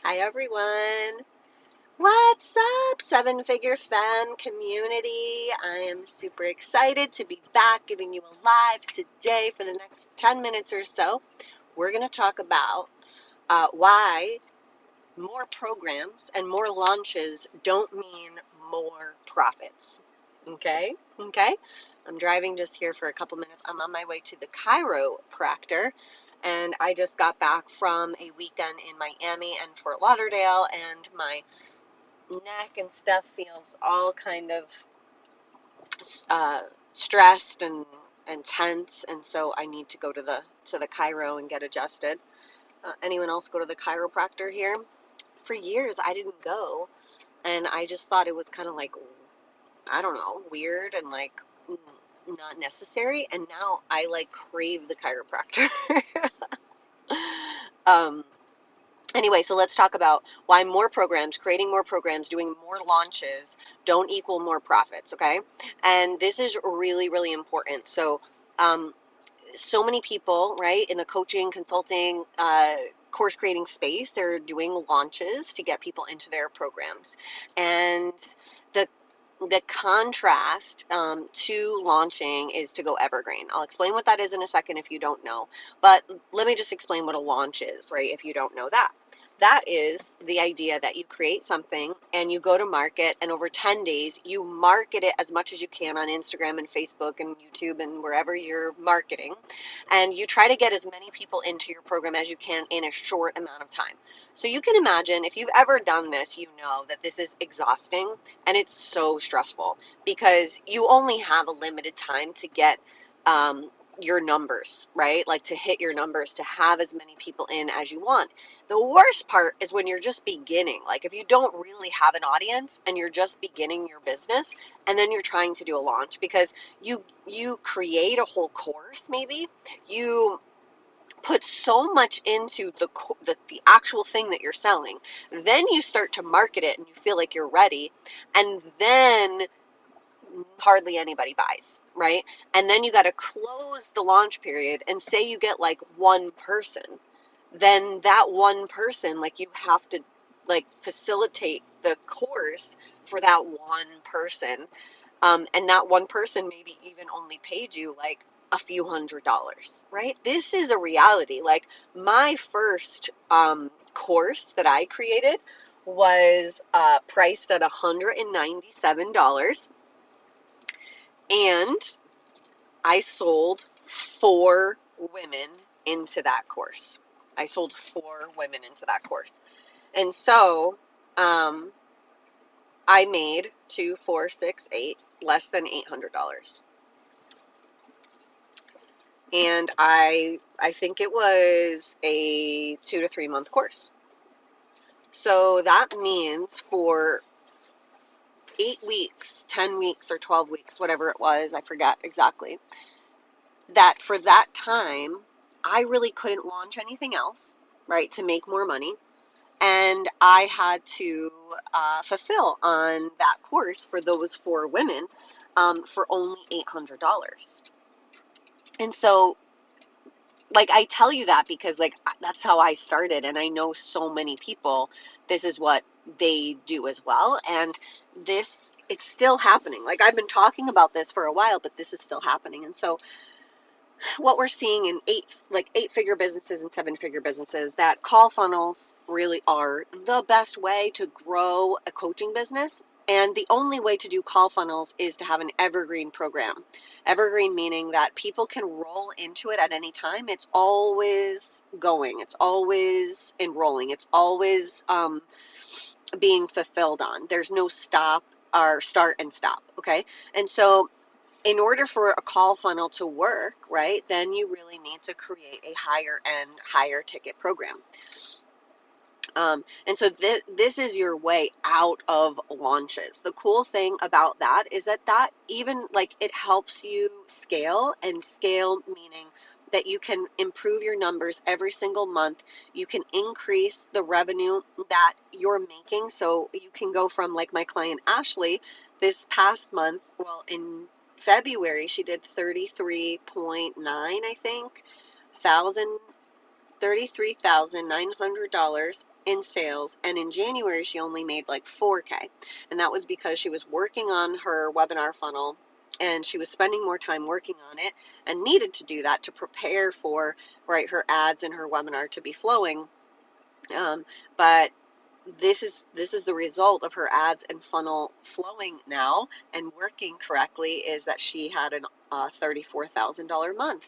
Hi everyone. What's up, Seven Figure Fan community? I am super excited to be back giving you a live today for the next 10 minutes or so. We're going to talk about why more programs and more launches don't mean more profits. Okay. I'm driving just here for a couple minutes. I'm on my way to the chiropractor, and I just got back from a weekend in Miami and Fort Lauderdale, and my neck and stuff feels all kind of uh, stressed and tense, and so I need to go to the chiro and get adjusted. Anyone else go to the chiropractor here? For years, I didn't go, and I just thought it was kind of like, I don't know, weird and like not necessary. And now I like crave the chiropractor. um, Anyway, so let's talk about why more programs, creating more programs, doing more launches don't equal more profits, okay? And this is really, really important. Um, so many people, right, in the coaching, consulting, course creating space, they're doing launches to get people into their programs. And the the contrast to launching is to go evergreen. I'll explain what that is in a second if you don't know. But let me just explain what a launch is, right, if you don't know that. That is the idea that you create something and you go to market, and over 10 days, you market it as much as you can on Instagram and Facebook and YouTube and wherever you're marketing. And you try to get as many people into your program as you can in a short amount of time. So you can imagine, if you've ever done this, you know that this is exhausting and it's so stressful because you only have a limited time to get your numbers, right? Like to hit your numbers, to have as many people in as you want. The worst part is when you're just beginning. Like if you don't really have an audience and you're just beginning your business, and then you're trying to do a launch because you create a whole course, maybe you put so much into the actual thing that you're selling. Then you start to market it and you feel like you're ready, and then hardly anybody buys, right? And then you got to close the launch period, and say you get like one person, then that one person, like, you have to like facilitate the course for that one person, and that one person maybe even only paid you like a few $100s, right? This is a reality. Like my first course that I created was priced at $197, and I sold 4 women into that course. I sold 4 women into that course. And so I made 2, 4, 6, 8, less than $800. And I think it was a 2 to 3 month course. So that means for 8 weeks, 10 weeks, or 12 weeks, whatever it was, I forget exactly, that for that time, I really couldn't launch anything else, right, to make more money. And I had to fulfill on that course for those 4 women for only $800. And so, like, I tell you that because, like, that's how I started. And I know so many people, this is what they do as well. And it's still happening. Like, I've been talking about this for a while, but this is still happening. And so, what we're seeing in 8-figure businesses and 7-figure businesses, that call funnels really are the best way to grow a coaching business. And the only way to do call funnels is to have an evergreen program. Evergreen meaning that people can roll into it at any time. It's always going. It's always enrolling. It's always being fulfilled on. There's no stop or start and stop. Okay. And so in order for a call funnel to work, right, then you really need to create a higher end, higher ticket program. And so this is your way out of launches. The cool thing about that is that even like it helps you scale, and scale meaning that you can improve your numbers every single month. You can increase the revenue that you're making. So you can go from, like, my client Ashley this past month, well, in February, she did 33.9, I think, thousand $33,900 in sales, and in January she only made like 4K. And that was because she was working on her webinar funnel, and she was spending more time working on it and needed to do that to prepare for, right, her ads and her webinar to be flowing. But this is the result of her ads and funnel flowing now and working correctly, is that she had an $34,000 month.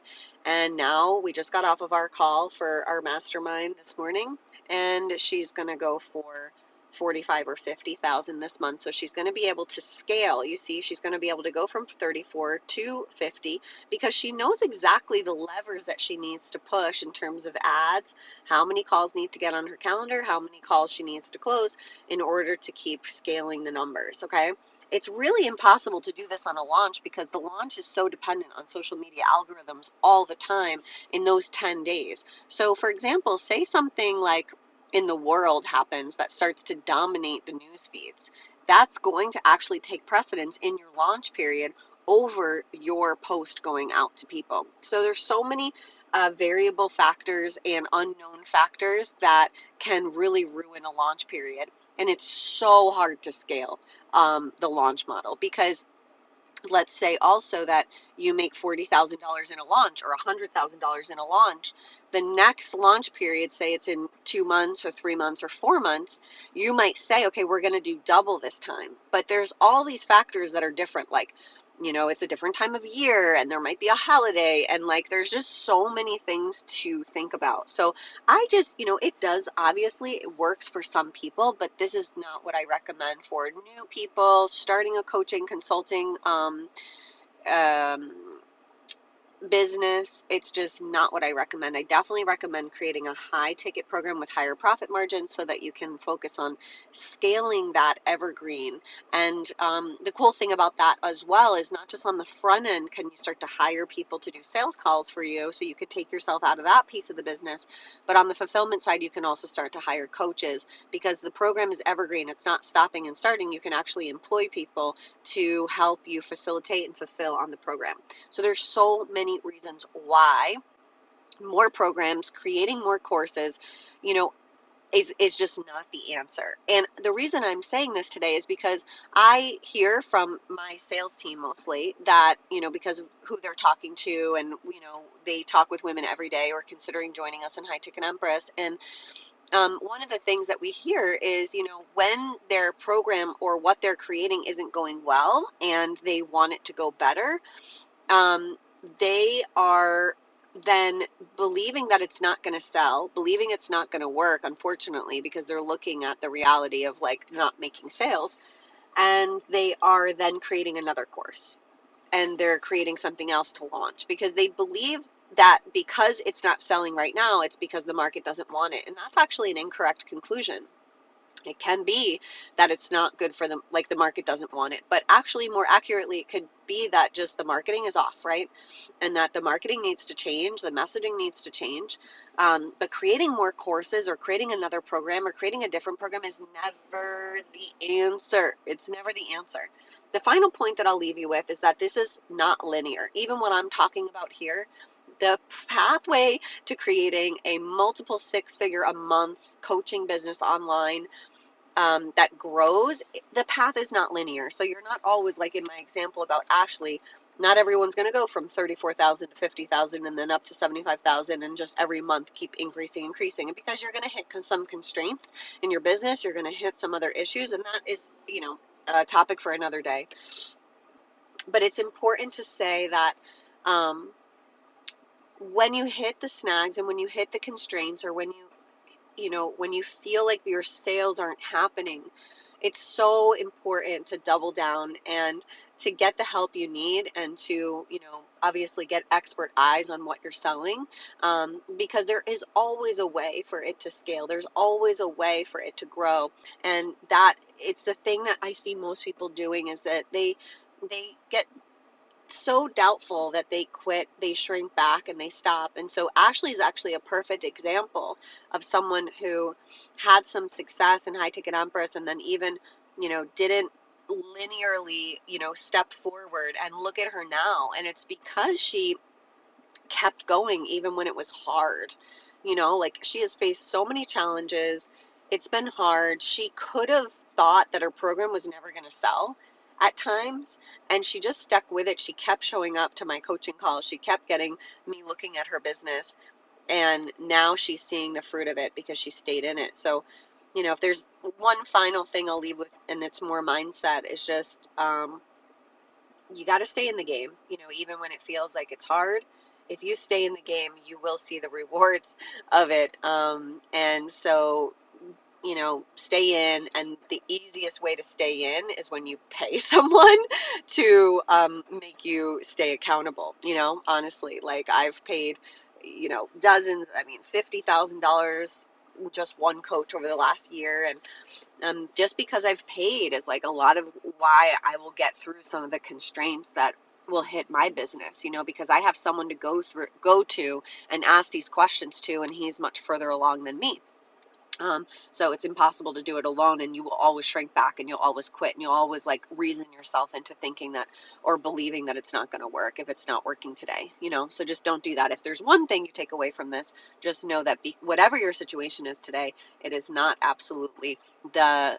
And now we just got off of our call for our mastermind this morning, and she's going to go for 45 or 50,000 this month. So she's going to be able to scale. You see, she's going to be able to go from 34 to 50 because she knows exactly the levers that she needs to push in terms of ads, how many calls need to get on her calendar, how many calls she needs to close in order to keep scaling the numbers, okay? It's really impossible to do this on a launch because the launch is so dependent on social media algorithms all the time in those 10 days. So for example, say something like in the world happens that starts to dominate the news feeds. That's going to actually take precedence in your launch period over your post going out to people. So there's so many variable factors and unknown factors that can really ruin a launch period. And it's so hard to scale the launch model because let's say also that you make $40,000 in a launch or $100,000 in a launch. The next launch period, say it's in 2 months or 3 months or 4 months, you might say, okay, we're going to do double this time. But there's all these factors that are different, like, it's a different time of year and there might be a holiday, and like there's just so many things to think about. So I just, it does, obviously it works for some people, but this is not what I recommend for new people starting a coaching consulting um, business. It's just not what I recommend. I definitely recommend creating a high ticket program with higher profit margins so that you can focus on scaling that evergreen. And the cool thing about that as well is not just on the front end can you start to hire people to do sales calls for you so you could take yourself out of that piece of the business, but on the fulfillment side you can also start to hire coaches because the program is evergreen. It's not stopping and starting. You can actually employ people to help you facilitate and fulfill on the program. So there's so many reasons why more programs, creating more courses, you know, is just not the answer. And the reason I'm saying this today is because I hear from my sales team mostly that, because of who they're talking to, and, they talk with women every day or considering joining us in High Ticket Empress. And one of the things that we hear is, when their program or what they're creating isn't going well and they want it to go better, they are then believing that it's not going to sell, believing it's not going to work, unfortunately, because they're looking at the reality of like not making sales, and they are then creating another course and they're creating something else to launch because they believe that because it's not selling right now, it's because the market doesn't want it. And that's actually an incorrect conclusion. It can be that it's not good for them, like the market doesn't want it, but actually more accurately, it could be that just the marketing is off, right? And that the marketing needs to change, the messaging needs to change. But creating more courses or creating another program or creating a different program is never the answer. It's never the answer. The final point that I'll leave you with is that this is not linear. Even what I'm talking about here, the pathway to creating a multiple six-figure a month coaching business online that grows, the path is not linear. So you're not always, like in my example about Ashley, not everyone's going to go from 34,000 to 50,000 and then up to 75,000 and just every month keep increasing. And because you're going to hit some constraints in your business, you're going to hit some other issues, and that is, a topic for another day. But it's important to say that when you hit the snags and when you hit the constraints, or when when you feel like your sales aren't happening, it's so important to double down and to get the help you need, and to, obviously get expert eyes on what you're selling, because there is always a way for it to scale. There's always a way for it to grow. And that it's the thing that I see most people doing is that they get so doubtful that they quit, they shrink back, and they stop. And so Ashley is actually a perfect example of someone who had some success in High Ticket Empress and then even, didn't linearly, step forward. And look at her now. And it's because she kept going even when it was hard. Like she has faced so many challenges It's been hard. She could have thought that her program was never going to sell at times, and she just stuck with it. She kept showing up to my coaching calls. She kept getting me looking at her business, and now she's seeing the fruit of it because she stayed in it. So, if there's one final thing I'll leave with, and it's more mindset, is just you got to stay in the game, even when it feels like it's hard. If you stay in the game, you will see the rewards of it. And so, stay in. And the easiest way to stay in is when you pay someone to make you stay accountable, honestly. Like I've paid, dozens, I mean, $50,000 just one coach over the last year. And just because I've paid is like a lot of why I will get through some of the constraints that will hit my business, because I have someone to go to and ask these questions to, and he's much further along than me. So it's impossible to do it alone, and you will always shrink back, and you'll always quit, and you'll always like reason yourself into thinking that or believing that it's not going to work if it's not working today, So just don't do that. If there's one thing you take away from this, just know that whatever your situation is today, it is not absolutely the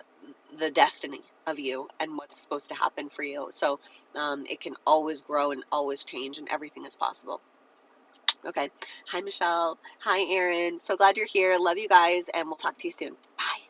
destiny of you and what's supposed to happen for you. So it can always grow and always change, and everything is possible. Okay. Hi, Michelle. Hi, Erin. So glad you're here. Love you guys, and we'll talk to you soon. Bye.